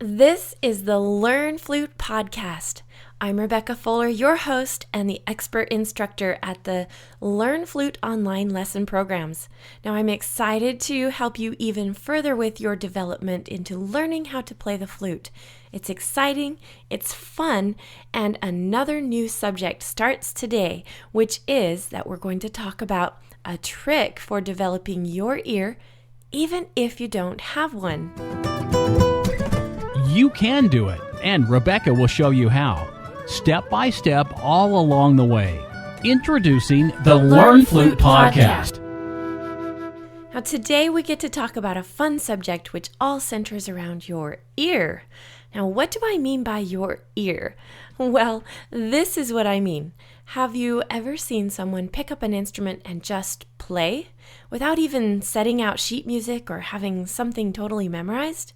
This is the Learn Flute podcast. I'm Rebecca Fuller, your host and the expert instructor at the Learn Flute Online lesson programs. Now, I'm excited to help you even further with your development into learning how to play the flute. It's exciting, it's fun, and another new subject starts today, which is that we're going to talk about a trick for developing your ear, even if you don't have one. You can do it, and Rebecca will show you how, step by step all along the way. Introducing the Learn Flute podcast. Now today we get to talk about a fun subject which all centers around your ear. Now what do I mean by your ear? Well, this is what I mean. Have you ever seen someone pick up an instrument and just play without even setting out sheet music or having something totally memorized?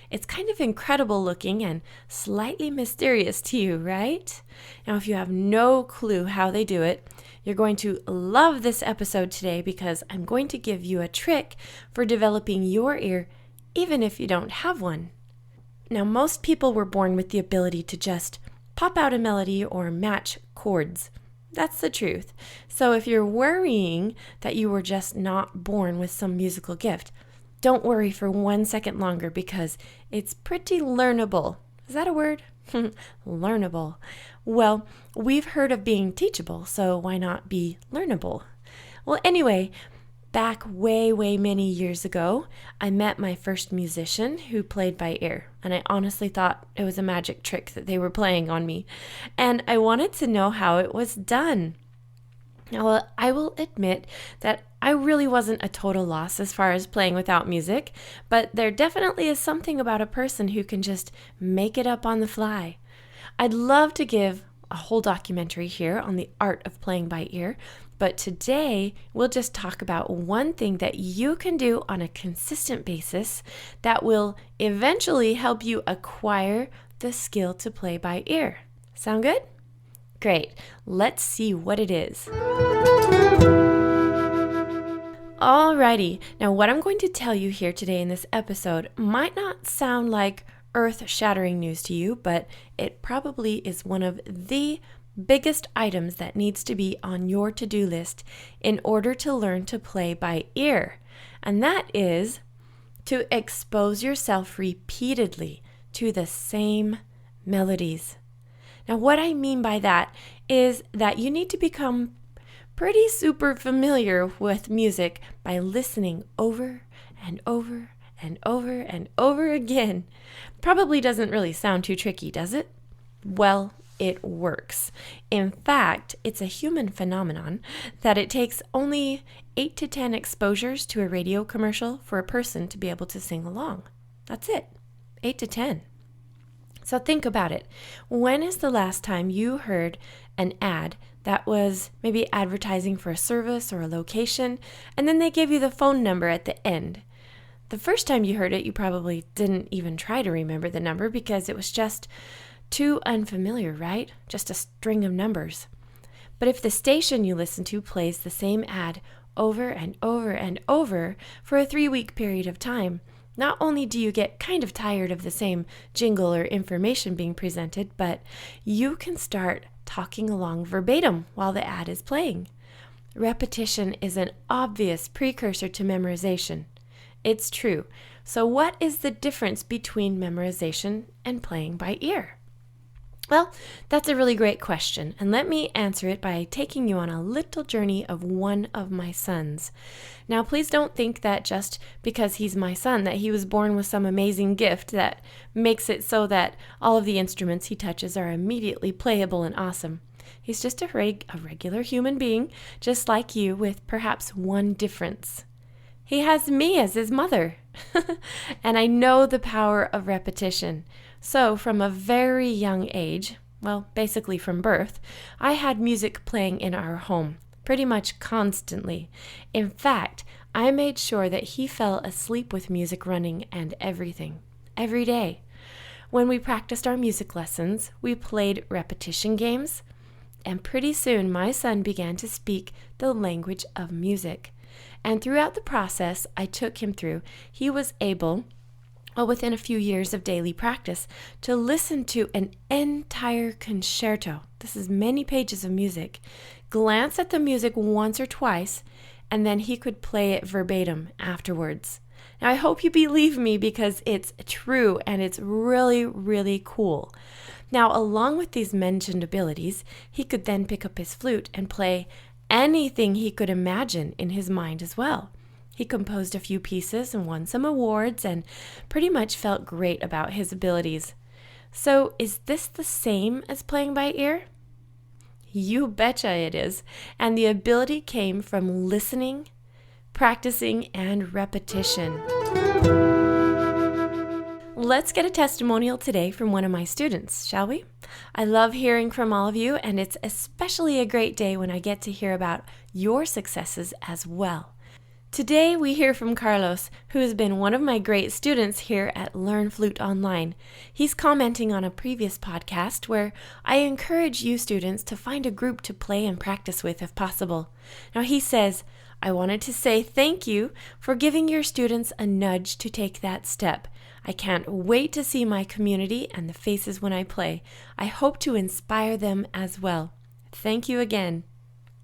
It's kind of incredible looking and slightly mysterious to you, right? Now, if you have no clue how they do it, you're going to love this episode today because I'm going to give you a trick for developing your ear even if you don't have one. Now, most people were born with the ability to just pop out a melody or match chords. That's the truth. So if you're worrying that you were just not born with some musical gift, don't worry for 1 second longer because it's pretty learnable. Is that a word? Learnable. Well, we've heard of being teachable, so why not be learnable? Well, anyway, back way many years ago, I met my first musician who played by ear, and I honestly thought it was a magic trick that they were playing on me, and I wanted to know how it was done. Now, I will admit that I really wasn't a total loss as far as playing without music, but there definitely is something about a person who can just make it up on the fly. I'd love to give a whole documentary here on the art of playing by ear, but today we'll just talk about one thing that you can do on a consistent basis that will eventually help you acquire the skill to play by ear. Sound good? Great. Let's see what it is. Alrighty. Now, what I'm going to tell you here today in this episode might not sound like earth-shattering news to you, but it probably is one of the biggest items that needs to be on your to-do list in order to learn to play by ear. And that is to expose yourself repeatedly to the same melodies. Now, what I mean by that is that you need to become pretty super familiar with music by listening over and over and over and over again. Probably doesn't really sound too tricky, does it? Well, it works. In fact, it's a human phenomenon that it takes only 8 to 10 exposures to a radio commercial for a person to be able to sing along. That's it. 8 to 10. So think about it. When is the last time you heard an ad that was maybe advertising for a service or a location, and then they gave you the phone number at the end? The first time you heard it, you probably didn't even try to remember the number because it was just too unfamiliar, right? Just a string of numbers. But if the station you listen to plays the same ad over and over and over for a 3-week period of time, not only do you get kind of tired of the same jingle or information being presented, but you can start talking along verbatim while the ad is playing. Repetition is an obvious precursor to memorization. It's true. So what is the difference between memorization and playing by ear? Well, that's a really great question, and let me answer it by taking you on a little journey of one of my sons. Now, please don't think that just because he's my son that he was born with some amazing gift that makes it so that all of the instruments he touches are immediately playable and awesome. He's just a regular human being, just like you, with perhaps one difference. He has me as his mother, and I know the power of repetition. So from a very young age, well, basically from birth, I had music playing in our home pretty much constantly. In fact, I made sure that he fell asleep with music running and everything, every day. When we practiced our music lessons, we played repetition games, and pretty soon my son began to speak the language of music. And throughout the process I took him through, he was able Well, within a few years of daily practice, to listen to an entire concerto, this is many pages of music, glance at the music once or twice, and then he could play it verbatim afterwards. Now, I hope you believe me because it's true and it's really, really cool. Now, along with these mentioned abilities, he could then pick up his flute and play anything he could imagine in his mind as well. He composed a few pieces and won some awards and pretty much felt great about his abilities. So, is this the same as playing by ear? You betcha it is. And the ability came from listening, practicing, and repetition. Let's get a testimonial today from one of my students, shall we? I love hearing from all of you, and it's especially a great day when I get to hear about your successes as well. Today we hear from Carlos, who has been one of my great students here at Learn Flute Online. He's commenting on a previous podcast where I encourage you students to find a group to play and practice with if possible. Now he says, I wanted to say thank you for giving your students a nudge to take that step. I can't wait to see my community and the faces when I play. I hope to inspire them as well. Thank you again,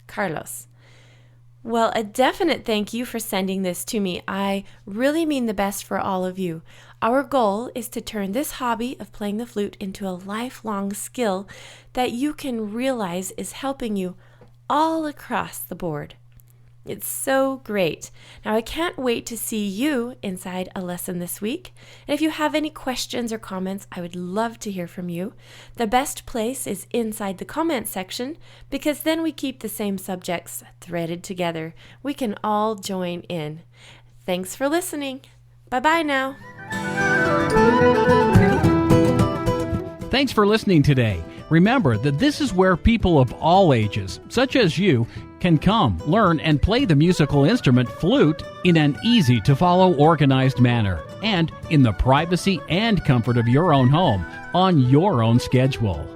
Carlos. Well, a definite thank you for sending this to me. I really mean the best for all of you. Our goal is to turn this hobby of playing the flute into a lifelong skill that you can realize is helping you all across the board. It's so great. Now, I can't wait to see you inside a lesson this week. And if you have any questions or comments, I would love to hear from you. The best place is inside the comments section because then we keep the same subjects threaded together. We can all join in. Thanks for listening. Bye-bye now. Thanks for listening today. Remember that this is where people of all ages, such as you, can come, learn, and play the musical instrument flute in an easy-to-follow, organized manner, and in the privacy and comfort of your own home, on your own schedule.